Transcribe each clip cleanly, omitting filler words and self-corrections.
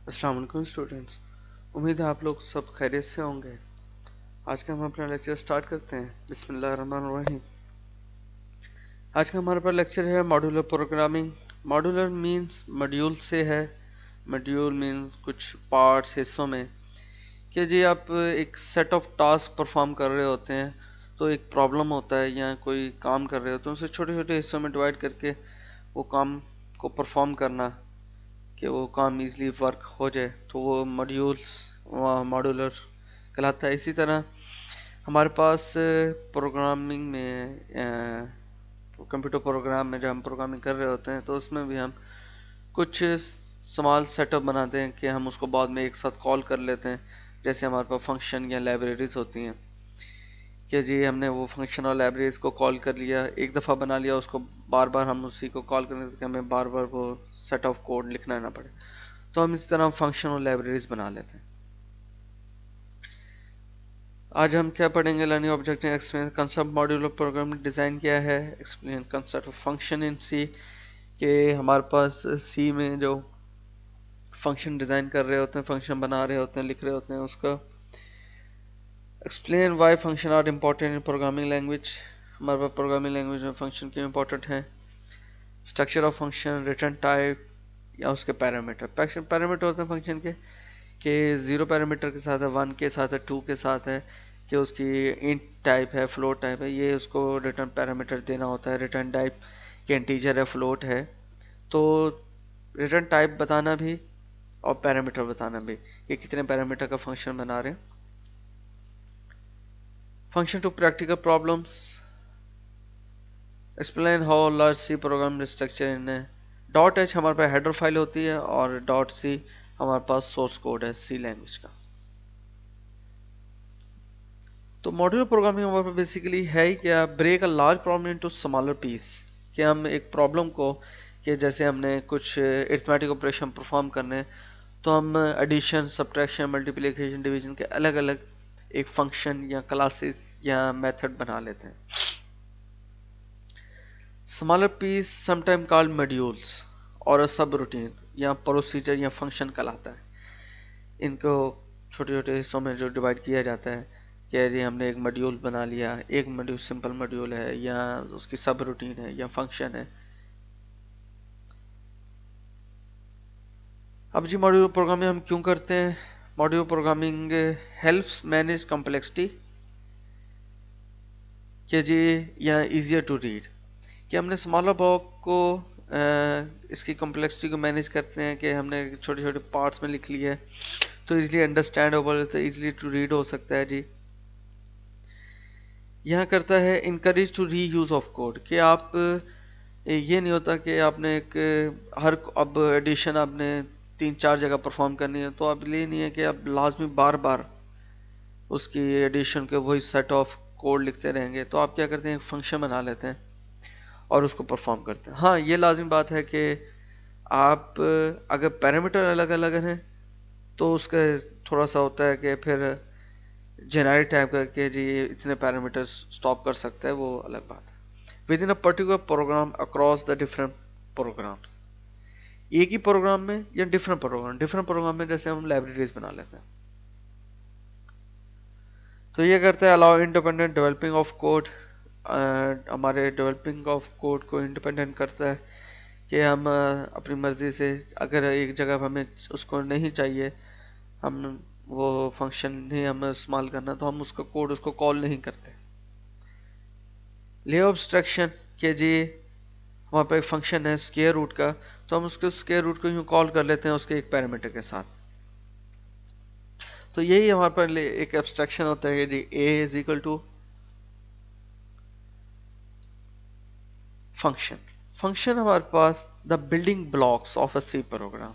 अस्सलाम वालेकुम स्टूडेंट्स। उम्मीद है आप लोग सब खैरियत से होंगे। आज का हम अपना लेक्चर स्टार्ट करते हैं। बिस्मिल्लाहिर्रहमानिर्रहीम। आज का हमारे पास लेक्चर है modular programming. Modular means module से है। मॉड्यूल मींस कुछ पार्ट्स हिस्सों में कि जी आप एक सेट ऑफ टास्क परफॉर्म कर रहे होते हैं, तो एक प्रॉब्लम होता है या कोई काम कर रहे होते हैं, उसे छोटे छोटे हिस्सों में डिवाइड करके वो काम को परफॉर्म करना कि वो काम इजीली वर्क हो जाए, तो वो मॉड्यूलर कहलाता है। इसी तरह हमारे पास प्रोग्रामिंग में कंप्यूटर प्रोग्राम में जब हम प्रोग्रामिंग कर रहे होते हैं तो उसमें भी हम कुछ स्मॉल सेटअप बनाते हैं कि हम उसको बाद में एक साथ कॉल कर लेते हैं। जैसे हमारे पास फंक्शन या लाइब्रेरीज होती हैं कि जी हमने वो फंक्शन और लाइब्रेरीज को कॉल कर लिया, एक दफ़ा बना लिया, उसको बार बार हम उसी को कॉल करने के हमें बार बार वो सेट ऑफ कोड लिखना ना पड़े, तो हम इस तरह फंक्शन और लाइब्रेरीज बना लेते हैं। आज हम क्या पढ़ेंगे? Learning object explain concept modular programming design क्या है, explain concept of function in C के हमारे पास सी में जो फंक्शन डिज़ाइन कर रहे होते हैं, फंक्शन बना रहे होते हैं, लिख रहे होते हैं, उसका explain why function are important in programming language. हमारे पास प्रोग्रामिंग लैंग्वेज में फंक्शन क्यों इम्पोर्टेंट है, structure of function, return type या उसके पैरामीटर। पैरामीटर होते हैं फंक्शन के 0 पैरामीटर के साथ है, 1 के साथ है, 2 के साथ है, कि उसकी इंट टाइप है, फ्लोट टाइप है, ये उसको रिटर्न पैरामीटर देना होता है। रिटर्न टाइप के इंटीजर है, फ्लोट है, तो रिटर्न टाइप बताना भी और पैरामीटर बताना भी कि कितने पैरामीटर का फंक्शन बना रहे हैं। Function to practical problems, explain how large C program structure in dot h हमारे पास हेडर फाइल होती है और डॉट सी हमारे पास सोर्स कोड है सी लैंग्वेज का। तो मॉड्यूलर प्रोग्रामिंग हमारे पास बेसिकली है ही क्या, break a large problem into smaller piece, कि हम एक प्रॉब्लम को कि जैसे हमने कुछ अरिथमेटिक ऑपरेशन परफॉर्म करने, तो हम एडिशन, सब्ट्रैक्शन, मल्टीप्लिकेशन, डिवीजन के अलग अलग एक फंक्शन या क्लासेस या मेथड बना लेते हैं। Smaller piece sometime called modules और अ सब रूटीन या प्रोसीजर या फंक्शन कहलाता है। इनको छोटे छोटे हिस्सों में जो डिवाइड किया जाता है कि जी हमने एक मॉड्यूल बना लिया, एक मॉड्यूल सिंपल मॉड्यूल है या उसकी सब रूटीन है या फंक्शन है। अब जी मॉड्यूल प्रोग्रामिंग हम क्यों करते हैं? Module programming helps manage complexity कि जी या इजियर टू रीड, कि हमने स्मॉलर ब्लॉक को इसकी कॉम्प्लेक्सिटी को मैनेज करते हैं कि हमने छोटे छोटे पार्ट्स में लिख लिया है तो इजीली अंडरस्टैंडेबल, तो इजीली टू रीड हो सकता है। जी यहाँ करता है encourage to reuse of code, कि आप ये नहीं होता कि आपने एक हर अब एडिशन आपने 3-4 जगह परफॉर्म करनी है, तो अब ये नहीं है कि आप लाजमी बार बार उसकी एडिशन के वही सेट ऑफ कोड लिखते रहेंगे, तो आप क्या करते हैं, एक फंक्शन बना लेते हैं और उसको परफॉर्म करते हैं। हाँ, ये लाजिम बात है कि आप अगर पैरामीटर अलग अलग हैं तो उसका थोड़ा सा होता है कि फिर जेनेरिक टाइप का कि जी इतने पैरामीटर्स स्टॉप कर सकता है, वो अलग बात है। Within a particular program across the different programs, एक ही प्रोग्राम में या डिफरेंट प्रोग्राम में जैसे हम लाइब्रेरीज बना लेते हैं, तो ये करता है allow independent developing of code. हमारे डेवलपिंग ऑफ कोड को इंडिपेंडेंट करता है कि हम अपनी मर्जी से अगर एक जगह हमें उसको नहीं चाहिए, हम वो फंक्शन नहीं हमें इस्तेमाल करना, तो हम उसका कोड उसको कॉल नहीं करते। ले एब्स्ट्रैक्शन के जी हमारे पास एक फंक्शन है स्क्वायर रूट का, तो हम उसके स्क्वायर रूट को यूं कॉल कर लेते हैं उसके एक पैरामीटर के साथ। तो यही हमारे पास एक एब्स्ट्रैक्शन होता है कि जी a is equal to function. Function हमारे पास the building blocks of a C program,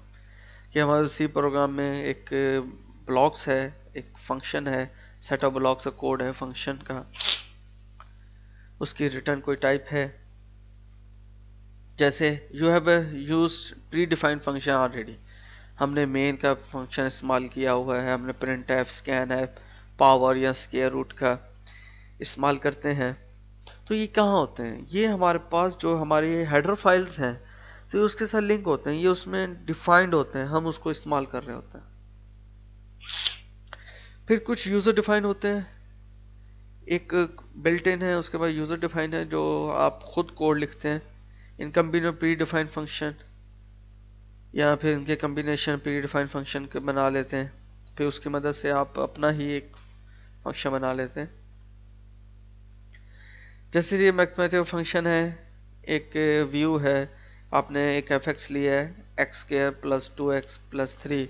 कि हमारे सी प्रोग्राम में एक ब्लॉक्स है, एक फंक्शन है, सेट ऑफ ब्लॉक्स का कोड है फंक्शन का, उसकी रिटर्न कोई टाइप है। जैसे you have used pre defined function already, हमने मेन का फंक्शन इस्तेमाल किया हुआ है, हमने print F, scan F, power या स्क्वायर रूट का इस्तेमाल करते हैं। तो ये कहाँ होते हैं? ये हमारे पास जो हमारे हेडर फाइल्स हैं तो ये उसके साथ लिंक होते हैं, ये उसमें डिफाइंड होते हैं, हम उसको इस्तेमाल कर रहे होते हैं। फिर कुछ यूजर डिफाइन होते हैं, एक बिल्ट इन है, उसके बाद यूजर डिफाइन है जो आप खुद कोड लिखते हैं, इन कम्बिनेशन प्री डिफाइंड फंक्शन या फिर इनके कम्बिनेशन प्री डिफाइंड फंक्शन के बना लेते हैं, फिर उसकी मदद से आप अपना ही एक फंक्शन बना लेते हैं। जैसे ये मैथमेटिकल फंक्शन है, एक व्यू है, आपने एक fx लिया है x square plus 2x plus 3,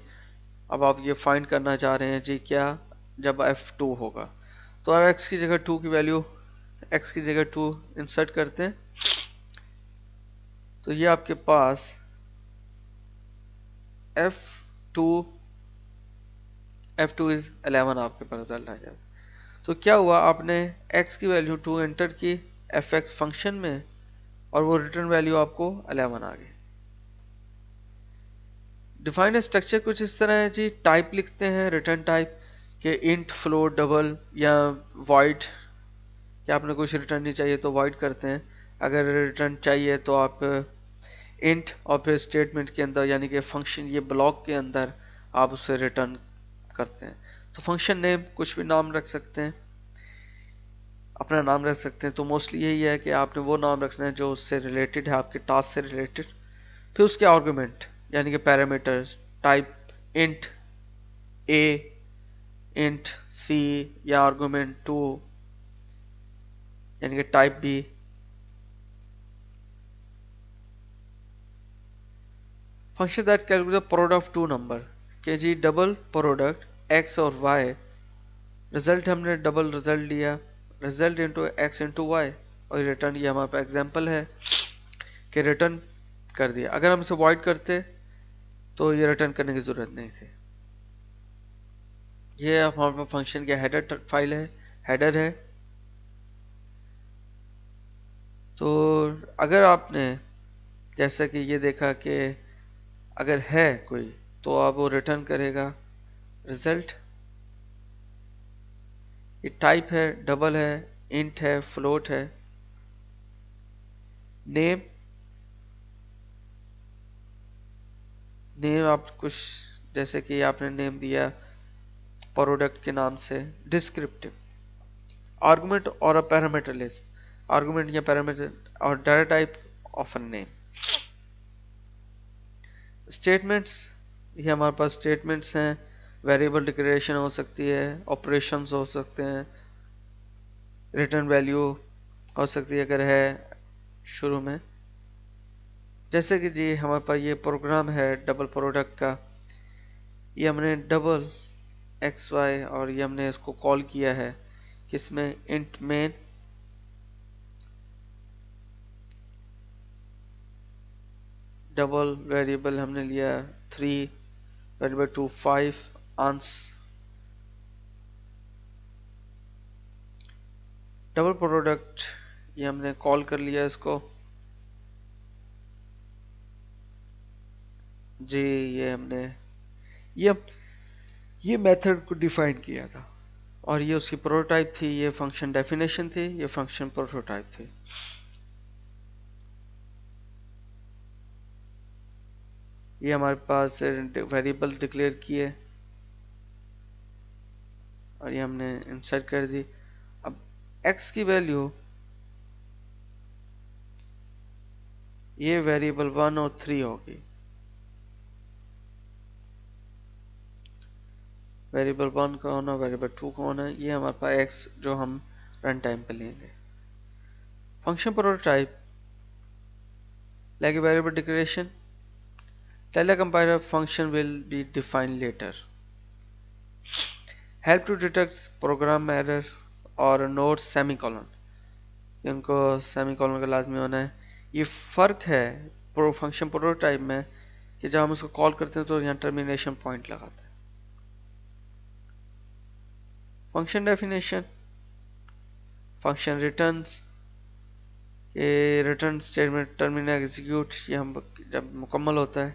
अब आप ये फाइंड करना चाह रहे हैं जी क्या जब f2 होगा, तो आप x की जगह 2 की वैल्यू x की जगह 2 इंसर्ट करते हैं, तो ये आपके पास f2 इज 11 आपके पास रिजल्ट आ जाएगा। तो क्या हुआ, आपने x की वैल्यू 2 एंटर की fx फंक्शन में और वो रिटर्न वैल्यू आपको 11 आ गई। डिफाइंड स्ट्रक्चर कुछ इस तरह है जी, टाइप लिखते हैं रिटर्न टाइप के इंट, फ्लोट, डबल या वॉइड, कि आपने कुछ रिटर्न नहीं चाहिए तो वॉइड करते हैं, अगर रिटर्न चाहिए तो आप इंट और फिर स्टेटमेंट के अंदर यानी कि फंक्शन ये ब्लॉक के अंदर आप उसे रिटर्न करते हैं। तो फंक्शन नेम कुछ भी नाम रख सकते हैं, अपना नाम रख सकते हैं, तो मोस्टली यही है कि आपने वो नाम रखना है जो उससे रिलेटेड है, आपके टास्क से रिलेटेड। फिर उसके आर्गुमेंट यानी कि parameter type int a, int c या आर्गुमेंट 2 यानी कि type b। Function that calculate the product of two number, के जी डबल प्रोडक्ट x और y, रिजल्ट हमने डबल रिजल्ट लिया, result into x into y, और रिटर्न ये हमारे पास एग्जाम्पल है कि रिटर्न कर दिया। अगर हम इसे वॉइड करते तो ये रिटर्न करने की जरूरत नहीं थी। ये हमारे पास फंक्शन का हेडर फाइल है, हेडर है। तो अगर आपने जैसा कि ये देखा कि अगर है कोई तो आप वो रिटर्न करेगा रिजल्ट, ये टाइप है, डबल है, इंट है, फ्लोट है, नेम आप कुछ जैसे कि आपने नेम दिया प्रोडक्ट के नाम से, डिस्क्रिप्टिव आर्गुमेंट और अ पैरामीटर लिस्ट, आर्गुमेंट या पैरामीटर और data type of a name. Statements, ये हमारे पास स्टेटमेंट्स हैं, वेरिएबल डिक्लेरेशन हो सकती है, ऑपरेशंस हो सकते हैं, रिटर्न वैल्यू हो सकती है अगर है शुरू में। जैसे कि जी हमारे पास ये प्रोग्राम है डबल प्रोडक्ट का, ये हमने डबल एक्स वाई और ये हमने इसको कॉल किया है किसमें, इंट मेन, डबल वेरिएबल हमने लिया 3, वेरिएबल 2 5, आंस डबल प्रोडक्ट ये हमने कॉल कर लिया इसको जी, ये हमने ये मेथड को डिफाइन किया था और ये उसकी प्रोटोटाइप थी, ये फंक्शन डेफिनेशन थी, ये फंक्शन प्रोटोटाइप थी। ये हमारे पास वेरिएबल डिक्लेयर किए और ये हमने इंसर्ट कर दी। अब x की वैल्यू ये वेरिएबल 1 और 3 होगी, वेरिएबल 1 का होना, वेरिएबल 2 का होना, ये हमारे पास x जो हम रन टाइम पे लेंगे। Function prototype like variable declaration, tell a compiler function will be defined later, help to detect program error और नोट सेमीकोलन, इनको सेमीकोलन का लाजमी होना है। ये फर्क है फंक्शन प्रोटोटाइप में कि जब हम उसको कॉल करते हैं तो यहाँ टर्मिनेशन पॉइंट लगाते हैं। फंक्शन डेफिनेशन, फंक्शन रिटर्न्स, ये रिटर्न स्टेटमेंट टर्मिनल एग्जीक्यूट ये हम जब मुकम्मल होता है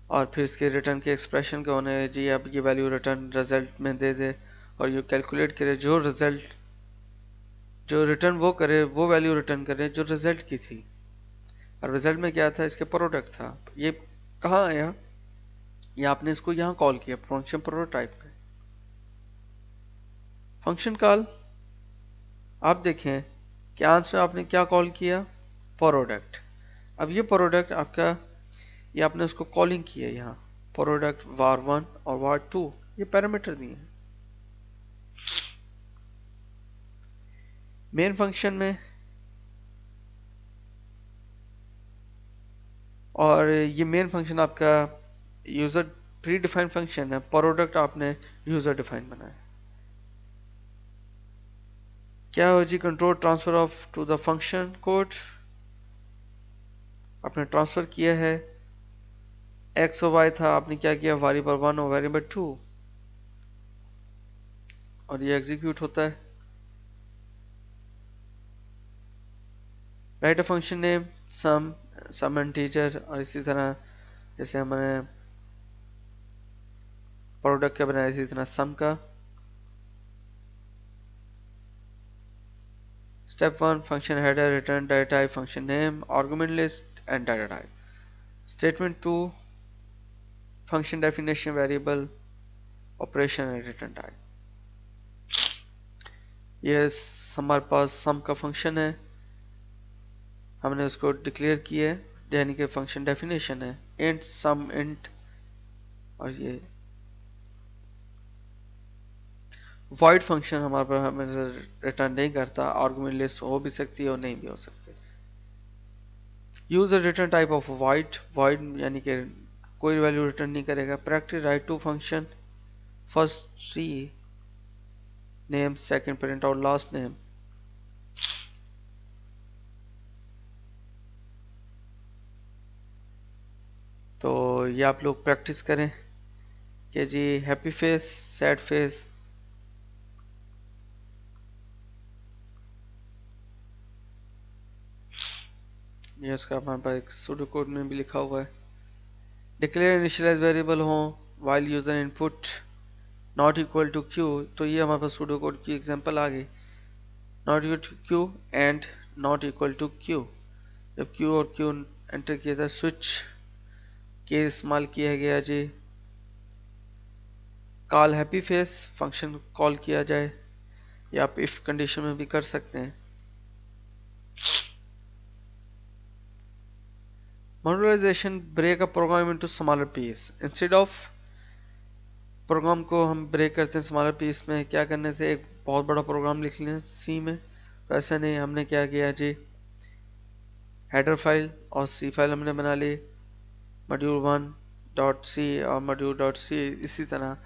और फिर इसके रिटर्न के एक्सप्रेशन के होने जी, अब ये वैल्यू रिटर्न रिजल्ट में दे दे और ये कैलकुलेट करे जो रिजल्ट जो रिटर्न वो करे वो वैल्यू रिटर्न करे जो रिजल्ट की थी। और रिजल्ट में क्या था, इसके प्रोडक्ट था। ये कहाँ आया, ये आपने इसको यहाँ कॉल किया फंक्शन प्रोटोटाइप में। फंक्शन कॉल आप देखें कि आंसर में आपने क्या कॉल किया, प्रोडक्ट। अब ये प्रोडक्ट आपका, ये आपने उसको कॉलिंग किया यहाँ प्रोडक्ट var1 और var2, ये पैरामीटर दिए हैं मेन फंक्शन में। और ये मेन फंक्शन आपका यूजर प्री डिफाइंड फंक्शन है, प्रोडक्ट आपने यूजर डिफाइंड बनाया। क्या हो जी, control transfer of to the function code, आपने ट्रांसफर किया है। एक्स और वाई था, आपने क्या किया, वेरिएबल 1 और वेरिएबल 2, और ये एग्जीक्यूट होता है। Write a function name some integer, और इसी तरह जैसे हमने प्रोडक्ट का बनाया इसी तरह सम का। Step 1 function header return data type function name argument list and data type. Statement 2 function definition variable operation and return type. ये हमारे पास सम का फंक्शन है, हमने उसको डिक्लेयर किया है, यानी कि फंक्शन डेफिनेशन है इंट सम इंट। और ये void फंक्शन हमारे पास हमें रिटर्न नहीं करता, आर्गुमेंट लिस्ट हो भी सकती है और नहीं भी हो सकती। Use the return type of void यानी कि कोई वैल्यू रिटर्न नहीं करेगा। Practice write two function first C name, second print और लास्ट नेम। तो ये आप लोग प्रैक्टिस करें कि जी हैप्पी फेस, सैड फेस, ये उसका हमारे पास एक सूडो कोड में भी लिखा हुआ है। डिक्लेयर इनिशियलाइज वेरिएबल हो while user input not equal to Q, तो ये हमारे पास सूडो कोड की एग्जांपल आ गई। Not equal to Q and not equal to Q, जब क्यू और क्यू एंटर किया था, स्विच के इस्तेमाल किया गया जी। Call happy face function call किया जाए, या आप इफ कंडीशन में भी कर सकते हैं। Modularization break a program into smaller piece. Instead of program को हम ब्रेक करते हैं स्मॉलर पीस में, क्या करने थे, एक बहुत बड़ा प्रोग्राम लिख लें सी में, तो ऐसा नहीं, हमने क्या किया जी, हेडर फाइल और सी फाइल हमने बना ली, module1.c और module.c। इसी तरह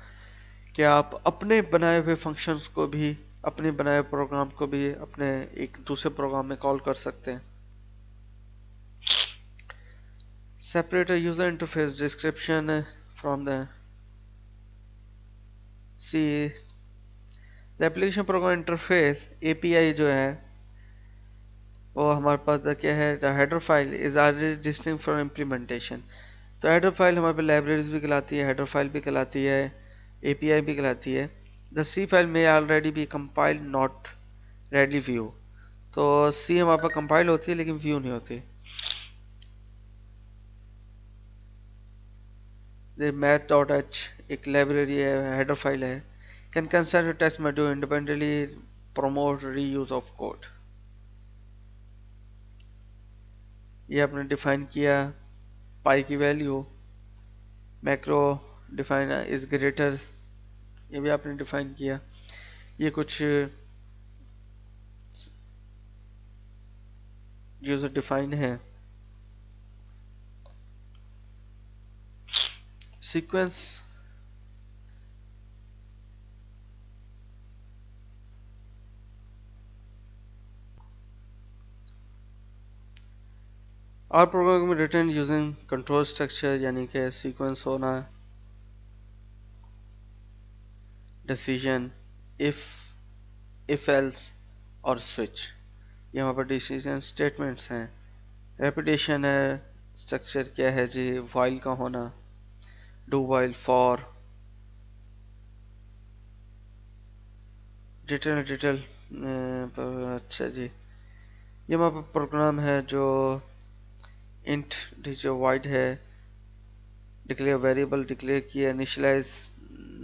कि आप अपने बनाए हुए फंक्शंस को भी, अपने बनाए हुए प्रोग्राम को भी अपने एक दूसरे प्रोग्राम में कॉल कर सकते हैं। Separate user interface description from the C. The application program interface API जो है वो हमारे पास क्या है, the header file is already distinct from implementation. तो हेडर फाइल हमारे पास लाइब्रेरीज भी कहलाती है, हेडर फाइल भी कहलाती है, API भी कहलाती है। द सी फाइल में ऑलरेडी भी कंपाइल्ड नॉट रेडली व्यू, तो सी हमारे पास कंपाइल होती है लेकिन व्यू नहीं होती। math.h एक लाइब्रेरी है, हेडर फाइल है। Can consider test module independently promote reuse of code, ये आपने डिफाइन किया। पाई की value, macro define is greater, ये भी आपने डिफाइन किया। ये कुछ यूजर डिफाइन है। सीक्वेंस और प्रोग्राम में रिटर्न यूजिंग कंट्रोल स्ट्रक्चर, यानी कि सीक्वेंस होना, डिसीजन, इफ एल्स और स्विच, ये हमारे पास डिसीजन स्टेटमेंट्स हैं। रेपिटेशन है, स्ट्रक्चर क्या है जी, वाइल का होना, डू वाइल, फॉर, डिटेल। अच्छा जी, ये हमारे पास प्रोग्राम है जो इंट डिजिट वाइड है, डिक्लेयर वेरिएबल डिक्लेयर किया, इनिशियलाइज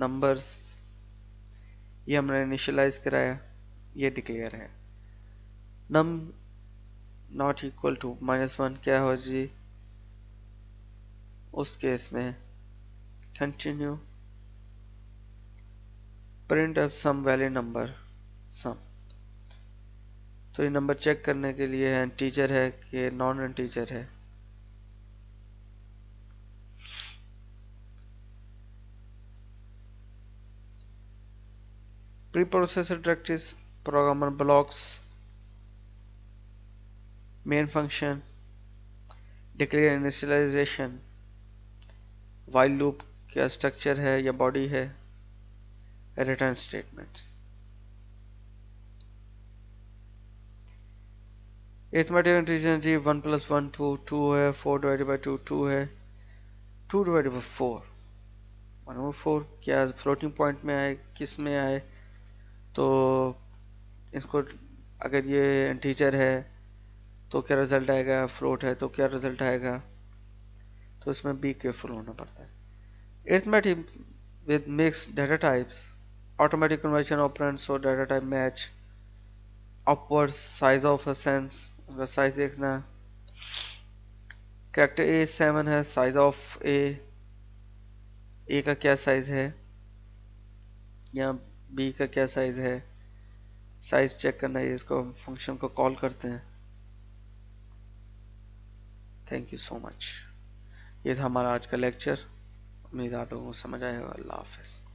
नंबर्स ये हमने इनिशियलाइज कराया, ये डिक्लेयर है। नम नॉट इक्वल टू -1 क्या हो जी, उस केस में continue print of sum value number sum. तो ये नंबर चेक करने के लिए है इंटीजर है कि नॉन इंटीजर है। Preprocessor directories, programmer blocks, main function, declare initialisation, while loop क्या स्ट्रक्चर है या बॉडी है, रिटर्न स्टेटमेंट्स। अरिथमेटिक इंटीजर जी 1 + 1 2 2 है, 4 / 2 2 है, 2 / 4 1/4 क्या फ्लोटिंग पॉइंट में आए किस में आए, तो इसको अगर ये इंटीजर है तो क्या रिजल्ट आएगा, फ्लोट है तो क्या रिजल्ट आएगा, तो इसमें बी केयरफुल होना पड़ता है। Arithmetic with mixed data types, automatic conversion operands so data type match, upwards size of a sense उनका साइज देखना, कैरेक्टर ए 7 है, साइज ऑफ ए का क्या साइज है या बी का क्या साइज है, साइज चेक करना है, इसको फंक्शन को कॉल करते हैं। थैंक यू सो मच, ये था हमारा आज का लेक्चर, उम्मीद आप लोगों को समझ आएगा। अल्लाह हाफिज़।